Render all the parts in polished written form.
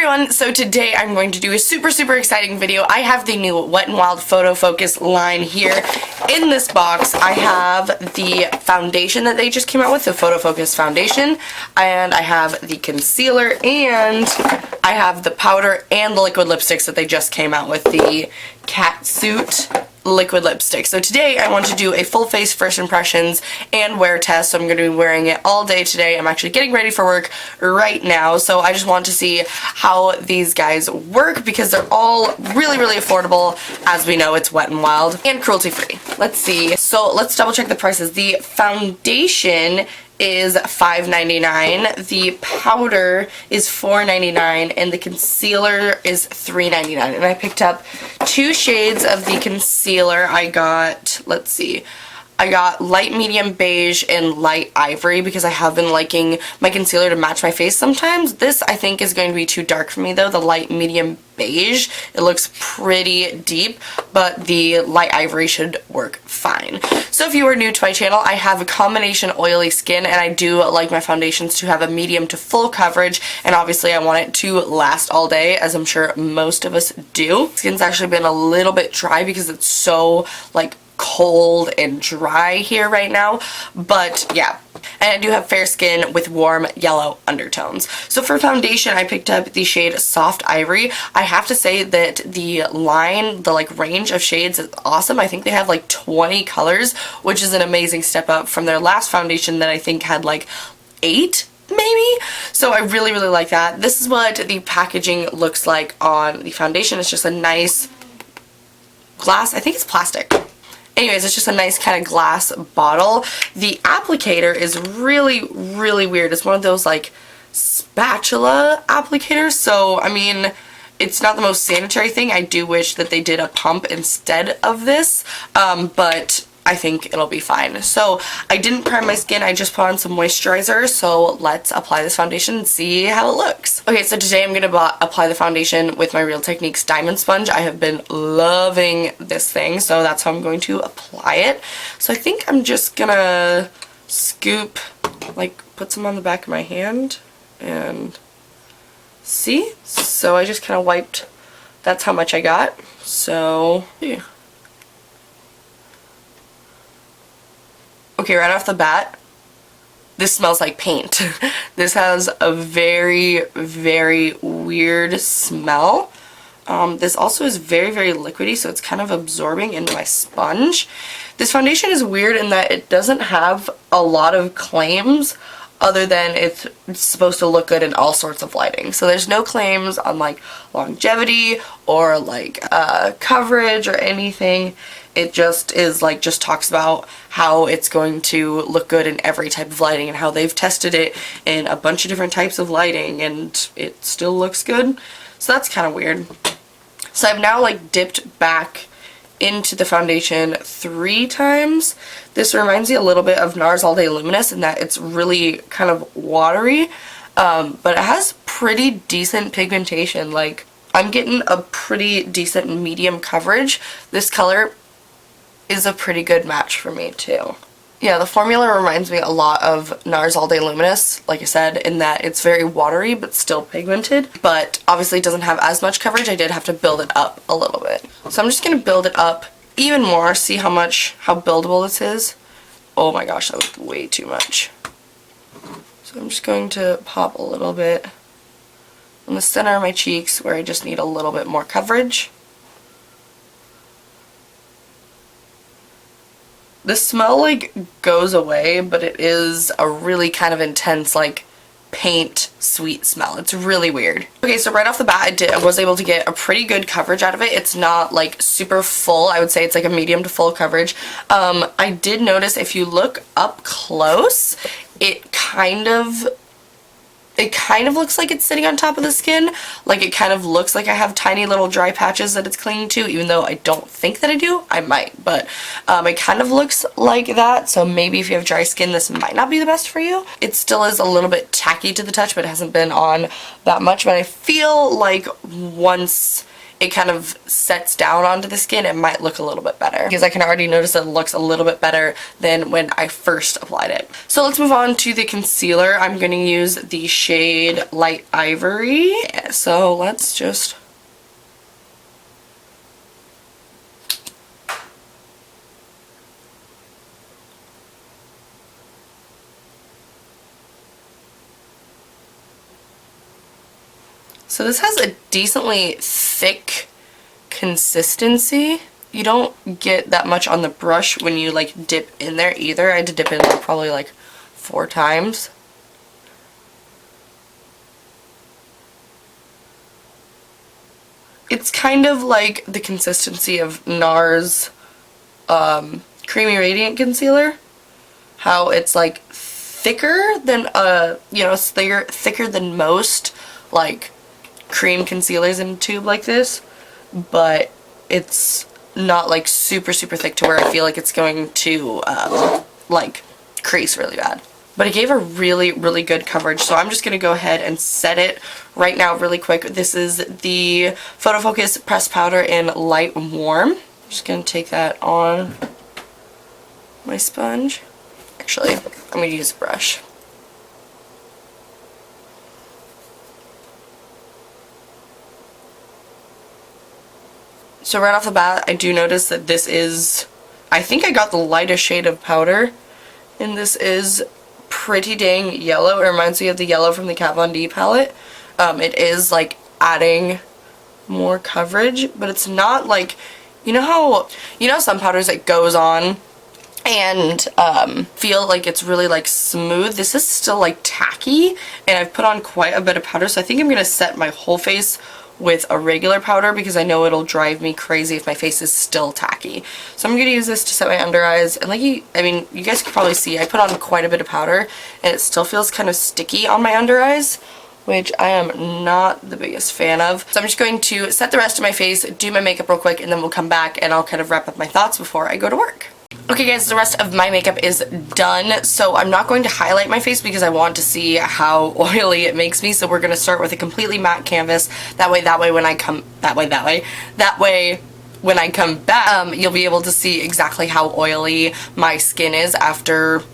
everyone, so today I'm going to do a super exciting video. I have the new Wet n Wild Photo Focus line here. In this box I have the foundation that they just came out with, the Photo Focus foundation, and I have the concealer, and I have the powder and the liquid lipsticks that they just came out with, the Catsuit liquid lipstick. So today I want to do a full face first impressions and wear test. So I'm going to be wearing it all day today. I'm actually getting ready for work right now, so I just want to see how these guys work because they're all really affordable. As we know, it's Wet n Wild and cruelty free. Let's see. So let's double check the prices. The foundation is $5.99, the powder is $4.99, and the concealer is $3.99. And I picked up two shades of the concealer. I got, let's see, I got light medium beige and light ivory because I have been liking my concealer to match my face sometimes. This I think is going to be too dark for me though, the light medium beige. It looks pretty deep, but the light ivory should work fine. So if you are new to my channel, I have a combination oily skin, and I do like my foundations to have a medium to full coverage, and obviously I want it to last all day, as I'm sure most of us do. Skin's actually been a little bit dry because it's so like cold and dry here right now, but yeah. And I do have fair skin with warm yellow undertones. So for foundation, I picked up the shade Soft Ivory. I have to say that the line, the like range of shades is awesome. I think they have like 20 colors, which is an amazing step up from their last foundation that I think had like 8 maybe. So I really like that. This is what the packaging looks like on the foundation. It's just a nice glass, I think it's plastic. Anyways, it's just a nice kind of glass bottle. The applicator is really weird. It's one of those like spatula applicators. So, I mean, it's not the most sanitary thing. I do wish that they did a pump instead of this, but I think it'll be fine. So I didn't prime my skin, I just put on some moisturizer, so let's apply this foundation and see how it looks. Okay, so today I'm going to apply the foundation with my Real Techniques Diamond Sponge. I have been loving this thing, so that's how I'm going to apply it. So I think I'm just gonna scoop, like put some on the back of my hand and see. So I just kind of wiped, that's how much I got. So yeah. Okay, right off the bat, this smells like paint. This has a very weird smell. This also is very liquidy, so it's kind of absorbing into my sponge. This foundation is weird in that it doesn't have a lot of claims other than it's supposed to look good in all sorts of lighting. So there's no claims on like longevity or like coverage or anything. It just is like, just talks about how it's going to look good in every type of lighting and how they've tested it in a bunch of different types of lighting and it still looks good. So that's kind of weird. So I've now like dipped back into the foundation 3 times. This reminds me a little bit of NARS All Day Luminous in that it's really kind of watery, but it has pretty decent pigmentation. Like, I'm getting a pretty decent medium coverage. This color is a pretty good match for me too. Yeah, the formula reminds me a lot of NARS All Day Luminous, like I said, in that it's very watery but still pigmented, but obviously it doesn't have as much coverage. I did have to build it up a little bit. So I'm just going to build it up even more, see how buildable this is. Oh my gosh, that was way too much. So I'm just going to pop a little bit in the center of my cheeks where I just need a little bit more coverage. The smell like goes away, but it is a really kind of intense like paint sweet smell. It's really weird. Okay, so right off the bat I was able to get a pretty good coverage out of it. It's not like super full. I would say it's like a medium to full coverage. I did notice if you look up close, it kind of looks like it's sitting on top of the skin. Like, it kind of looks like I have tiny little dry patches that it's clinging to, even though I don't think that I do. I might, but it kind of looks like that, so maybe if you have dry skin, this might not be the best for you. It still is a little bit tacky to the touch, but it hasn't been on that much, but I feel like once it kind of sets down onto the skin, it might look a little bit better. Because I can already notice that it looks a little bit better than when I first applied it. So let's move on to the concealer. I'm going to use the shade Light Ivory. So let's just... So this has a decently thick consistency. You don't get that much on the brush when you like dip in there either. I had to dip in like probably like 4 times. It's kind of like the consistency of NARS Creamy Radiant Concealer. How it's like thicker than, you know, thicker than most like cream concealers in a tube like this, but it's not like super thick to where I feel like it's going to like crease really bad. But it gave a really good coverage, so I'm just going to go ahead and set it right now really quick. This is the Photo Focus Pressed Powder in Light Warm. I'm just going to take that on my sponge. Actually, I'm going to use a brush. So right off the bat, I do notice that this is, I think I got the lightest shade of powder, and this is pretty dang yellow. It reminds me of the yellow from the Kat Von D palette. It is like adding more coverage, but it's not like, you know how some powders it goes on and feel like it's really like smooth. This is still like tacky, and I've put on quite a bit of powder, so I think I'm gonna set my whole face with a regular powder because I know it'll drive me crazy if my face is still tacky. So I'm going to use this to set my under eyes, and like you guys can probably see I put on quite a bit of powder and it still feels kind of sticky on my under eyes, which I am not the biggest fan of. So I'm just going to set the rest of my face, do my makeup real quick, and then we'll come back and I'll kind of wrap up my thoughts before I go to work. Okay guys, the rest of my makeup is done, so I'm not going to highlight my face because I want to see how oily it makes me, so we're going to start with a completely matte canvas. That way when I come back, you'll be able to see exactly how oily my skin is after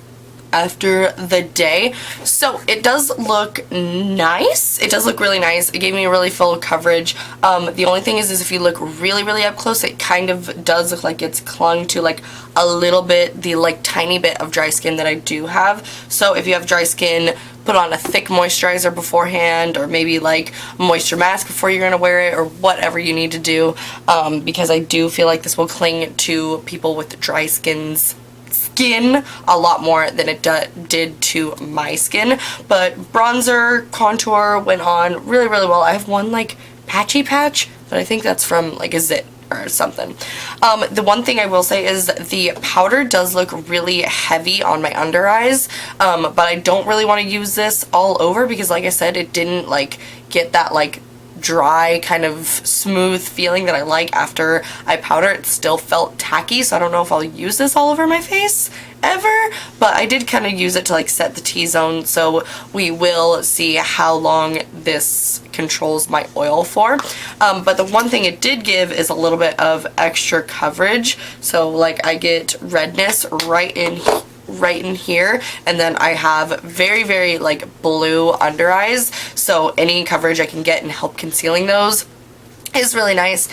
the day. So it does look nice. It does look really nice. It gave me a really full coverage. The only thing is if you look really up close, it kind of does look like it's clung to like a little bit, the like tiny bit of dry skin that I do have. So if you have dry skin, put on a thick moisturizer beforehand, or maybe like a moisture mask before you're gonna wear it, or whatever you need to do, because I do feel like this will cling to people with dry skin a lot more than it did to my skin. But bronzer, contour went on really well. I have one like patchy patch, but I think that's from like a zit or something. The one thing I will say is the powder does look really heavy on my under eyes, but I don't really want to use this all over because like I said, it didn't like get that like dry kind of smooth feeling that I like after I powder. It still felt tacky, so I don't know if I'll use this all over my face ever, but I did kind of use it to like set the T-zone, so we will see how long this controls my oil for. But the one thing it did give is a little bit of extra coverage, so like I get redness right in here, and then I have very like blue under eyes, so any coverage I can get and help concealing those is really nice.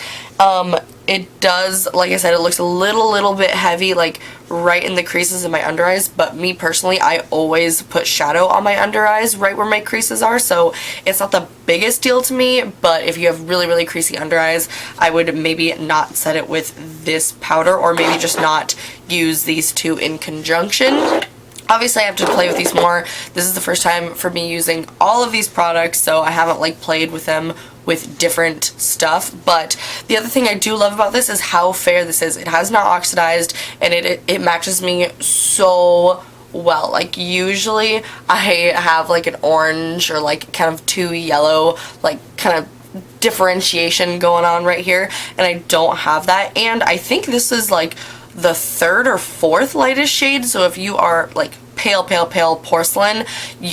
It does, like I said, it looks a little bit heavy like right in the creases of my under eyes, but me personally, I always put shadow on my under eyes right where my creases are, so it's not the biggest deal to me. But if you have really creasy under eyes, I would maybe not set it with this powder, or maybe just not use these two in conjunction. Obviously, I have to play with these more. This is the first time for me using all of these products, so I haven't like played with them with different stuff. But the other thing I do love about this is how fair this is. It has not oxidized, and it matches me so well. Like usually I have like an orange or like kind of too yellow like kind of differentiation going on right here, and I don't have that. And I think this is like the third or fourth lightest shade, so if you are like pale, pale, pale porcelain,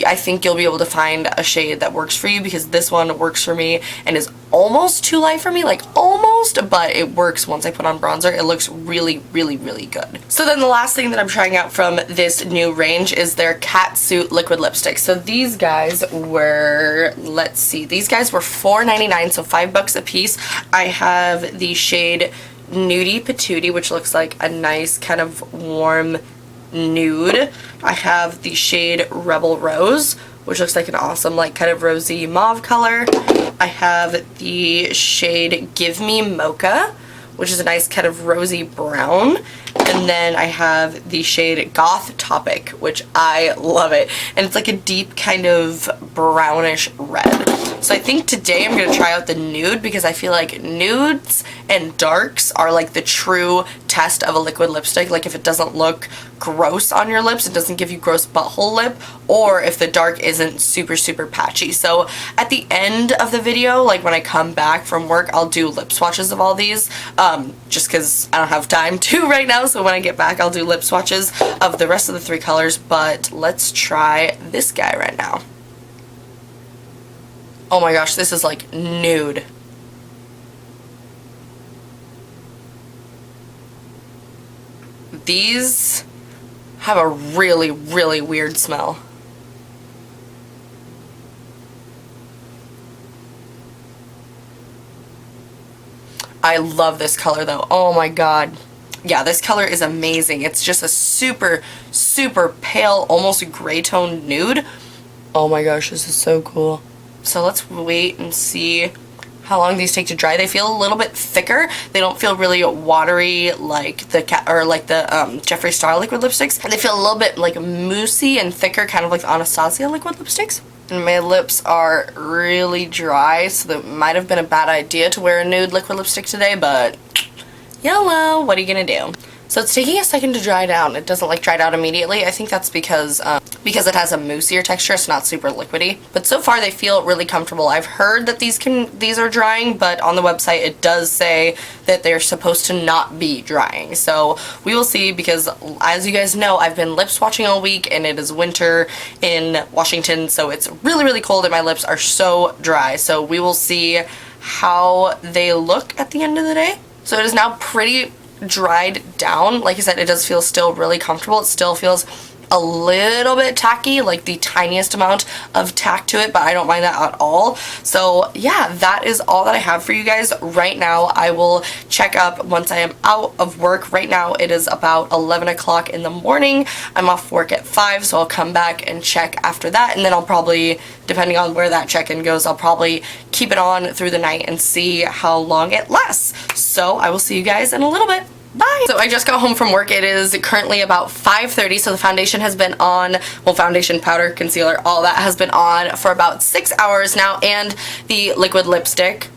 I think you'll be able to find a shade that works for you, because this one works for me and is almost too light for me, like almost, but it works once I put on bronzer. It looks really, really, really good. So then the last thing that I'm trying out from this new range is their Catsuit liquid lipstick. So these guys were, let's see, these guys were $4.99, so $5 a piece. I have the shade Nudie Patootie, which looks like a nice kind of warm nude. I have the shade Rebel Rose, which looks like an awesome, like, kind of rosy mauve color. I have the shade Give Me Mocha, which is a nice kind of rosy brown. And then I have the shade Goth Topic, which I love it. And it's like a deep kind of brownish red. So I think today I'm going to try out the nude, because I feel like nudes and darks are like the true test of a liquid lipstick. Like if it doesn't look gross on your lips, it doesn't give you gross butthole lip, or if the dark isn't super, super patchy. So at the end of the video, like when I come back from work, I'll do lip swatches of all these, just because I don't have time to right now. So when I get back, I'll do lip swatches of the rest of the 3 colors, but let's try this guy right now. Oh my gosh, this is like nude. These have a really, really weird smell. I love this color though. Oh my god. Yeah, this color is amazing. It's just a super, super pale, almost gray tone nude. Oh my gosh, this is so cool. So let's wait and see how long these take to dry. They feel a little bit thicker. They don't feel really watery like the Jeffree Star liquid lipsticks. They feel a little bit like moussey and thicker, kind of like the Anastasia liquid lipsticks. And my lips are really dry, so that might have been a bad idea to wear a nude liquid lipstick today, but YOLO, what are you gonna do? So it's taking a second to dry down. It doesn't like dry out immediately. I think that's because it has a moussier texture. It's not super liquidy. But so far they feel really comfortable. I've heard that these are drying, but on the website it does say that they're supposed to not be drying. So we will see, because as you guys know, I've been lip swatching all week and it is winter in Washington, so it's really, really cold and my lips are so dry. So we will see how they look at the end of the day. So it is now pretty dried down. Like I said, it does feel still really comfortable. It still feels a little bit tacky, like the tiniest amount of tack to it, but I don't mind that at all. So yeah, that is all that I have for you guys right now. I will check up once I am out of work. Right now it is about 11 o'clock in the morning. I'm off work at 5, so I'll come back and check after that, and then I'll probably, depending on where that check-in goes, I'll probably keep it on through the night and see how long it lasts. So I will see you guys in a little bit. Bye! So I just got home from work. It is currently about 5:30, so the foundation has been on, well, foundation, powder, concealer, all that has been on for about 6 hours now, and the liquid lipstick.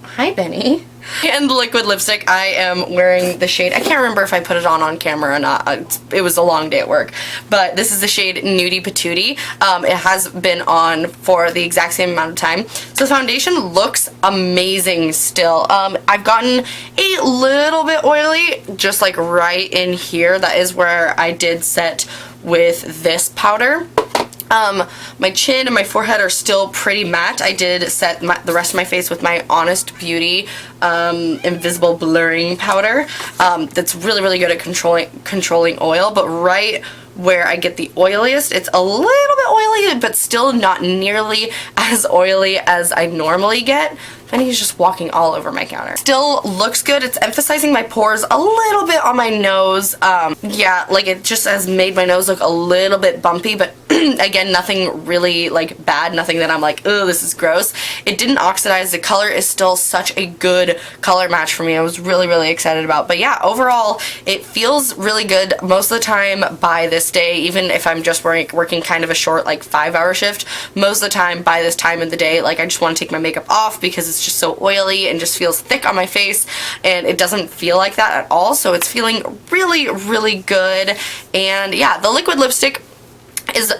Hi, Benny. And the liquid lipstick, I am wearing the shade, I can't remember if I put it on camera or not, it was a long day at work, but this is the shade Nudie Patootie. It has been on for the exact same amount of time. So the foundation looks amazing still. I've gotten a little bit oily, just like right in here. That is where I did set with this powder. My chin and my forehead are still pretty matte. I did set the rest of my face with my Honest Beauty Invisible Blurring Powder. That's really, really good at controlling oil, but right where I get the oiliest, it's a little bit oily, but still not nearly as oily as I normally get. And he's just walking all over my counter. Still looks good. It's emphasizing my pores a little bit on my nose. Yeah, like it just has made my nose look a little bit bumpy, but again, nothing really like bad, nothing that I'm like, oh, this is gross. It didn't oxidize. The color is still such a good color match for me. I was really, really excited about. But yeah, overall, it feels really good most of the time by this day, even if I'm just working kind of a short like 5-hour shift. Most of the time by this time of the day, like I just want to take my makeup off because it's just so oily and just feels thick on my face, and it doesn't feel like that at all. So it's feeling really, really good. And yeah, the liquid lipstick is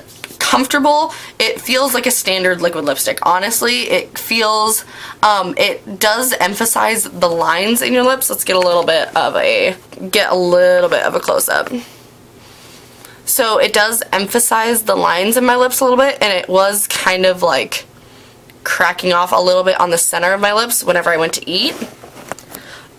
comfortable. It feels like a standard liquid lipstick. Honestly, it feels, it does emphasize the lines in your lips. Let's get a little bit of a close-up. So it does emphasize the lines in my lips a little bit, and it was kind of like cracking off a little bit on the center of my lips whenever I went to eat.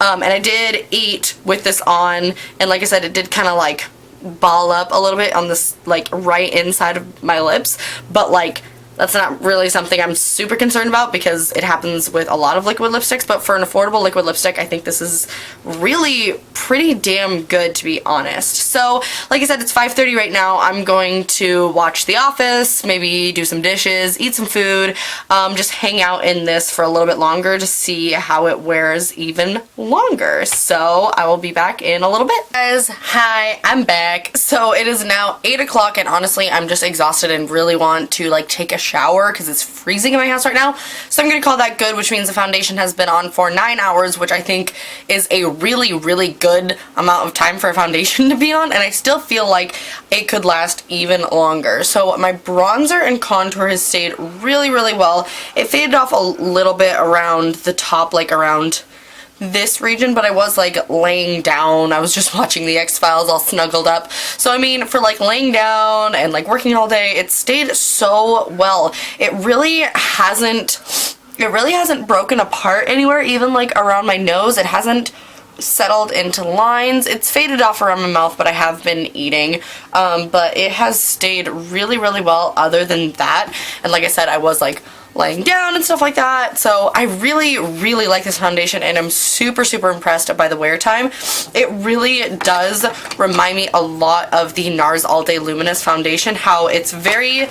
And I did eat with this on, and like I said, it did kind of like ball up a little bit on this, like, right inside of my lips, but like that's not really something I'm super concerned about because it happens with a lot of liquid lipsticks. But for an affordable liquid lipstick, I think this is really pretty damn good, to be honest. So like I said, it's 5:30 right now. I'm going to watch The Office, maybe do some dishes, eat some food, just hang out in this for a little bit longer to see how it wears even longer. So I will be back in a little bit. Guys, hi, I'm back. So it is now 8 o'clock, and honestly I'm just exhausted and really want to like take a shower because it's freezing in my house right now. So I'm gonna call that good, which means the foundation has been on for 9 hours, which I think is a really good amount of time for a foundation to be on, and I still feel like it could last even longer. So my bronzer and contour has stayed really well. It faded off a little bit around the top, like around this region, but I was like laying down. I was just watching the X-Files all snuggled up. So I mean, for like laying down and like working all day, it stayed so well. It really hasn't broken apart anywhere, even like around my nose. It hasn't settled into lines. It's faded off around my mouth, but I have been eating. But it has stayed really well other than that. And like I said, I was like laying down and stuff like that. So I really like this foundation, and I'm super impressed by the wear time. It really does remind me a lot of the NARS All Day Luminous foundation, how it's very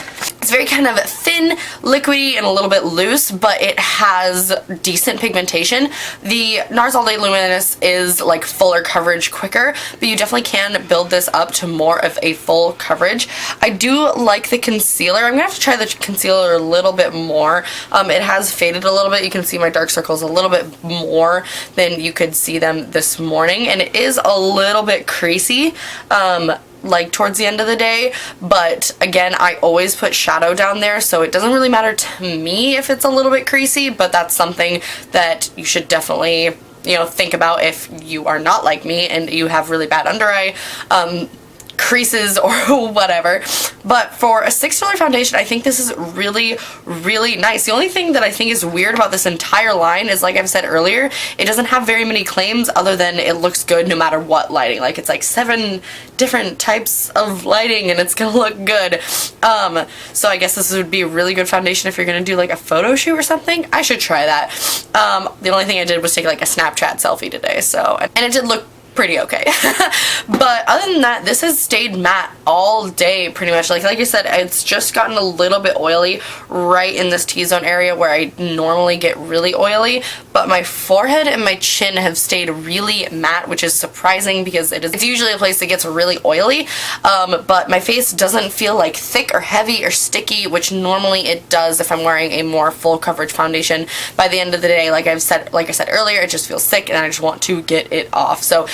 kind of thin, liquidy, and a little bit loose, but it has decent pigmentation. The NARS All Day Luminous is like fuller coverage quicker, but you definitely can build this up to more of a full coverage. I do like the concealer. I'm gonna have to try the concealer a little bit more. It has faded a little bit. You can see my dark circles a little bit more than you could see them this morning, and it is a little bit creasy like towards the end of the day, but again, I always put shadow down there, so it doesn't really matter to me if it's a little bit creasy, but that's something that you should definitely, you know, think about if you are not like me and you have really bad under eye creases or whatever. But for a $6 foundation, I think this is really nice. The only thing that I think is weird about this entire line is, like I've said earlier, it doesn't have very many claims other than it looks good no matter what lighting. Like, it's like 7 different types of lighting and it's gonna look good. So I guess this would be a really good foundation if you're gonna do like a photo shoot or something. I should try that. The only thing I did was take like a Snapchat selfie today, so, and it did look pretty okay. But other than that, this has stayed matte all day pretty much. Like I said, it's just gotten a little bit oily right in this T-zone area where I normally get really oily, but my forehead and my chin have stayed really matte, which is surprising because it's usually a place that gets really oily. But my face doesn't feel like thick or heavy or sticky, which normally it does if I'm wearing a more full coverage foundation. By the end of the day, like I said earlier, it just feels thick and I just want to get it off. So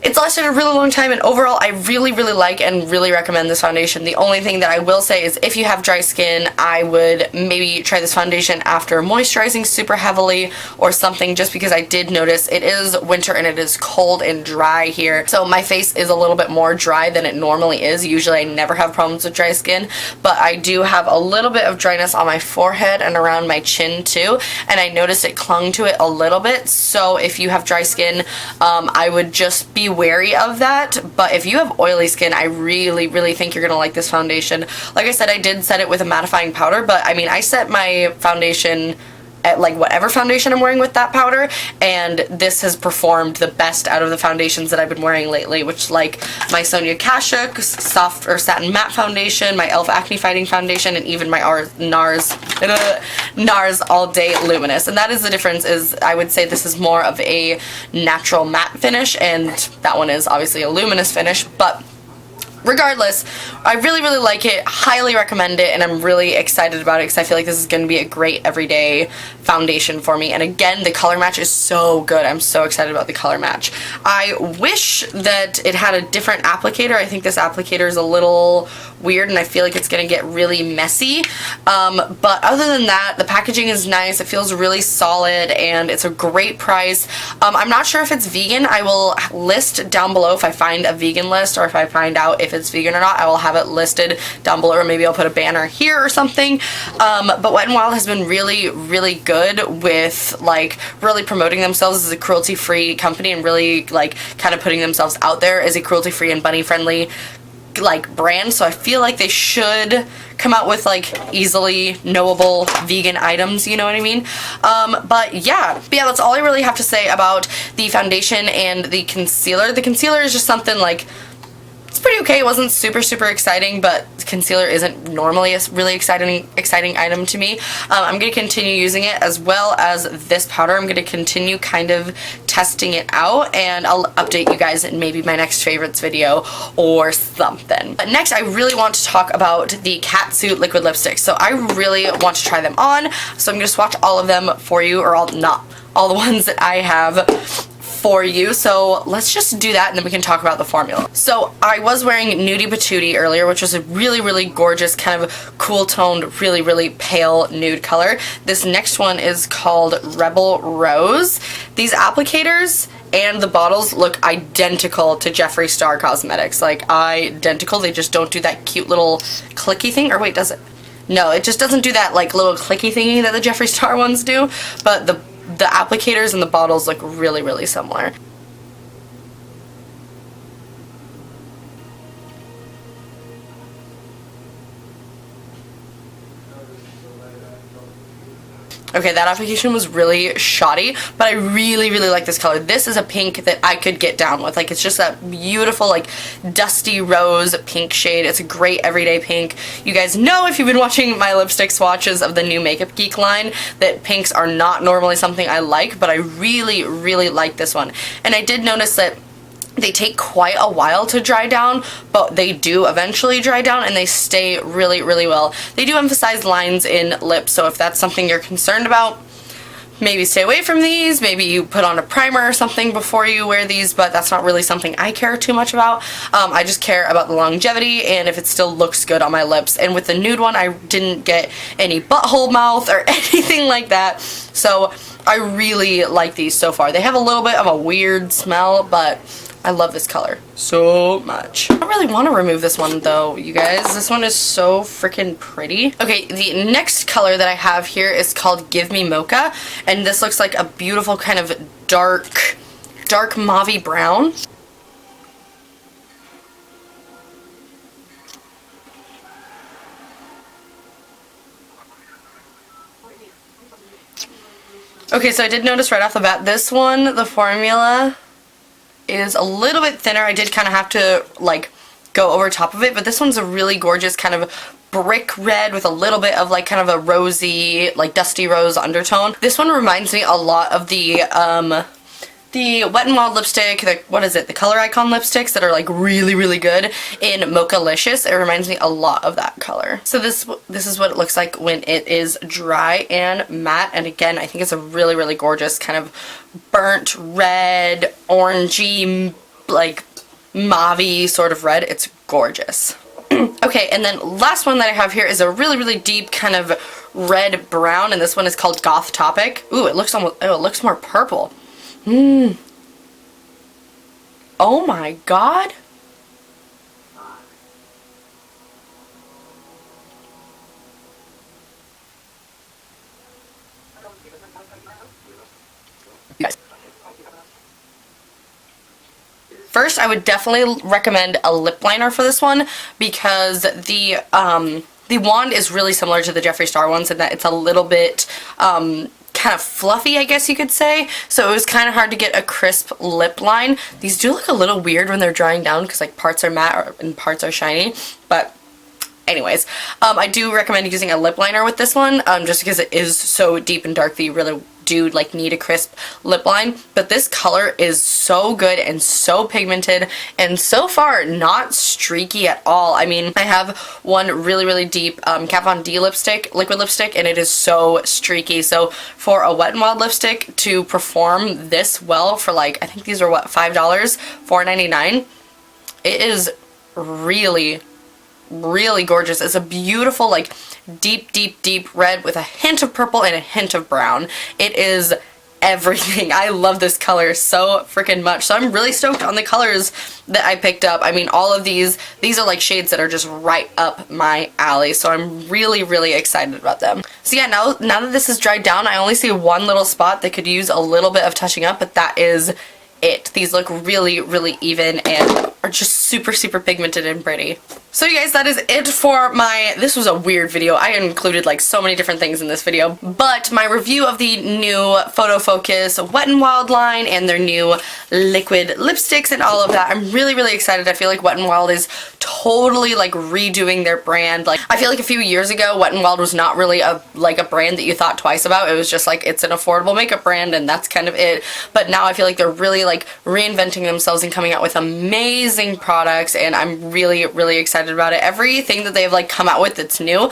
it's lasted a really long time, and overall I really like and really recommend this foundation. The only thing that I will say is if you have dry skin, I would maybe try this foundation after moisturizing super heavily or something, just because I did notice it is winter and it is cold and dry here. So my face is a little bit more dry than it normally is. Usually I never have problems with dry skin, but I do have a little bit of dryness on my forehead and around my chin too, and I noticed it clung to it a little bit. So if you have dry skin, I would just be wary of that. But if you have oily skin, I really think you're gonna like this foundation. Like I said, I did set it with a mattifying powder, but I mean, I set my foundation at like whatever foundation I'm wearing with that powder, and this has performed the best out of the foundations that I've been wearing lately, which like my Sonia Kashuk soft or satin matte foundation, my e.l.f. acne fighting foundation, and even my NARS All Day Luminous. And that is the difference, is I would say this is more of a natural matte finish and that one is obviously a luminous finish. But regardless, I really, really like it, highly recommend it, and I'm really excited about it because I feel like this is going to be a great everyday foundation for me. And again, the color match is so good. I'm so excited about the color match. I wish that it had a different applicator. I think this applicator is a little weird and I feel like it's going to get really messy. But other than that, the packaging is nice. It feels really solid and it's a great price. I'm not sure if it's vegan. I will list down below if I find a vegan list, or if I find out if it's vegan or not, I will have it listed down below, or maybe I'll put a banner here or something. But Wet n Wild has been really, really good with like really promoting themselves as a cruelty-free company and really like kind of putting themselves out there as a cruelty-free and bunny-friendly like brand. So I feel like they should come out with like easily knowable vegan items, you know what I mean? But yeah, that's all I really have to say about the foundation and the concealer. The concealer is just something like, it's pretty okay. It wasn't super, super exciting, but concealer isn't normally a really exciting item to me. I'm going to continue using it, as well as this powder. I'm going to continue kind of testing it out, and I'll update you guys in maybe my next favorites video or something. But next, I really want to talk about the Catsuit liquid lipsticks. So I really want to try them on, so I'm going to swatch all of them for you, or not all the ones that I have for you. So let's just do that and then we can talk about the formula. So I was wearing Nudie Patootie earlier, which was a really, really gorgeous kind of cool toned, really, really pale nude color. This next one is called Rebel Rose. These applicators and the bottles look identical to Jeffree Star Cosmetics, like identical. They just don't do that cute little clicky thing, or wait, does it? No, it just doesn't do that like little clicky thingy that the Jeffree Star ones do, but the applicators and the bottles look really, really similar. Okay, that application was really shoddy, but I really, really like this color. This is a pink that I could get down with. Like, it's just that beautiful, like, dusty rose pink shade. It's a great everyday pink. You guys know, if you've been watching my lipstick swatches of the new Makeup Geek line, that pinks are not normally something I like, but I really, really like this one. And I did notice that they take quite a while to dry down, but they do eventually dry down and they stay really, really well. They do emphasize lines in lips, so if that's something you're concerned about, maybe stay away from these. Maybe you put on a primer or something before you wear these, but that's not really something I care too much about. I just care about the longevity and if it still looks good on my lips. And with the nude one, I didn't get any butthole mouth or anything like that, so I really like these so far. They have a little bit of a weird smell, but I love this color so much. I don't really want to remove this one though, you guys. This one is so freaking pretty. Okay, the next color that I have here is called Give Me Mocha, and this looks like a beautiful kind of dark mauve brown. Okay, so I did notice right off the bat, this one, the formula is a little bit thinner. I did kind of have to like go over top of it, but this one's a really gorgeous kind of brick red with a little bit of like kind of a rosy, like dusty rose undertone. This one reminds me a lot of the Wet n Wild lipstick, what is it, the Color Icon lipsticks that are like really, really good in Mocha-licious. It reminds me a lot of that color. So this is what it looks like when it is dry and matte, and again, I think it's a really, really gorgeous kind of burnt red, orangey, like mauve sort of red. It's gorgeous. Okay, and then last one that I have here is a really, really deep kind of red brown, and this one is called Goth Topic. Ooh, it looks almost, oh, it looks more purple. Oh my god. Guys. First, I would definitely recommend a lip liner for this one because the wand is really similar to the Jeffree Star ones in that it's a little bit kind of fluffy, I guess you could say, so it was kind of hard to get a crisp lip line. These do look a little weird when they're drying down because like parts are matte and parts are shiny, but anyways, I do recommend using a lip liner with this one just because it is so deep and dark that you really do like need a crisp lip line, but this color is so good and so pigmented and so far not streaky at all. I mean, I have one really deep Kat Von D lipstick, liquid lipstick, and it is so streaky. So for a Wet n Wild lipstick to perform this well for like, I think these are what, $5, $4.99, it is really gorgeous. It's a beautiful like deep red with a hint of purple and a hint of brown. It is everything. I love this color so freaking much. So I'm really stoked on the colors that I picked up. I mean, all of these are like shades that are just right up my alley. So I'm really excited about them. So yeah, now that this is dried down, I only see one little spot that could use a little bit of touching up, but that is it. These look really even and are just super pigmented and pretty. So you guys, that is it for my, this was a weird video. I included like so many different things in this video, but my review of the new Photo Focus Wet n Wild line and their new liquid lipsticks and all of that. I'm really excited. I feel like Wet n Wild is totally like redoing their brand. Like, I feel like a few years ago, Wet n Wild was not really a brand that you thought twice about. It was just like, it's an affordable makeup brand and that's kind of it. But now I feel like they're really like reinventing themselves and coming out with amazing products, and I'm really excited about it. Everything that they've like come out with that's new,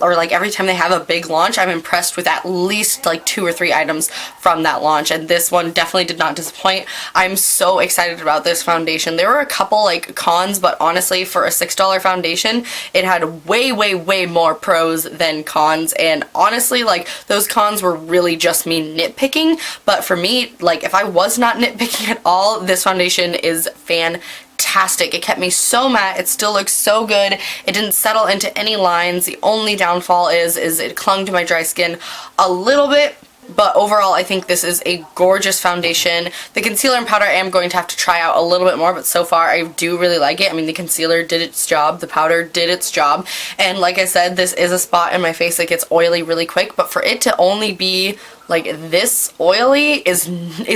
or like every time they have a big launch, I'm impressed with at least like 2 or 3 items from that launch, and this one definitely did not disappoint. I'm so excited about this foundation. There were a couple like cons, but honestly for a $6 foundation, it had way more pros than cons, and honestly like those cons were really just me nitpicking, but for me, like if I was not nitpicking at all, this foundation is fantastic. It kept me so matte. It still looks so good. It didn't settle into any lines. The only downfall is it clung to my dry skin a little bit. But overall, I think this is a gorgeous foundation. The concealer and powder I am going to have to try out a little bit more, but so far I do really like it. I mean, the concealer did its job, the powder did its job, and like I said, this is a spot in my face that gets oily really quick, but for it to only be like this oily is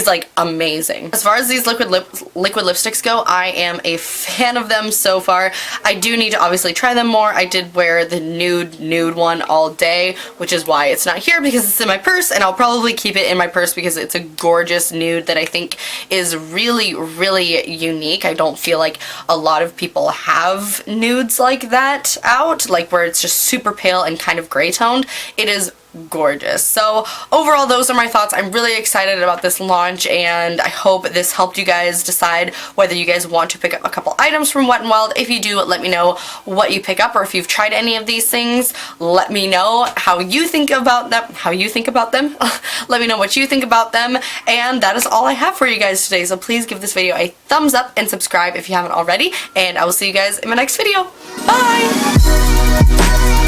like amazing. As far as these liquid lipsticks go, I am a fan of them so far. I do need to obviously try them more. I did wear the nude one all day, which is why it's not here, because it's in my purse, and I'll probably keep it in my purse because it's a gorgeous nude that I think is really unique. I don't feel like a lot of people have nudes like that out, like where it's just super pale and kind of gray toned. It is gorgeous. So overall, those are my thoughts. I'm really excited about this launch, and I hope this helped you guys decide whether you guys want to pick up a couple items from Wet n Wild. If you do, let me know what you pick up, or if you've tried any of these things, let me know how you think about them. Let me know what you think about them, and that is all I have for you guys today. So please give this video a thumbs up and subscribe if you haven't already, and I will see you guys in my next video. Bye!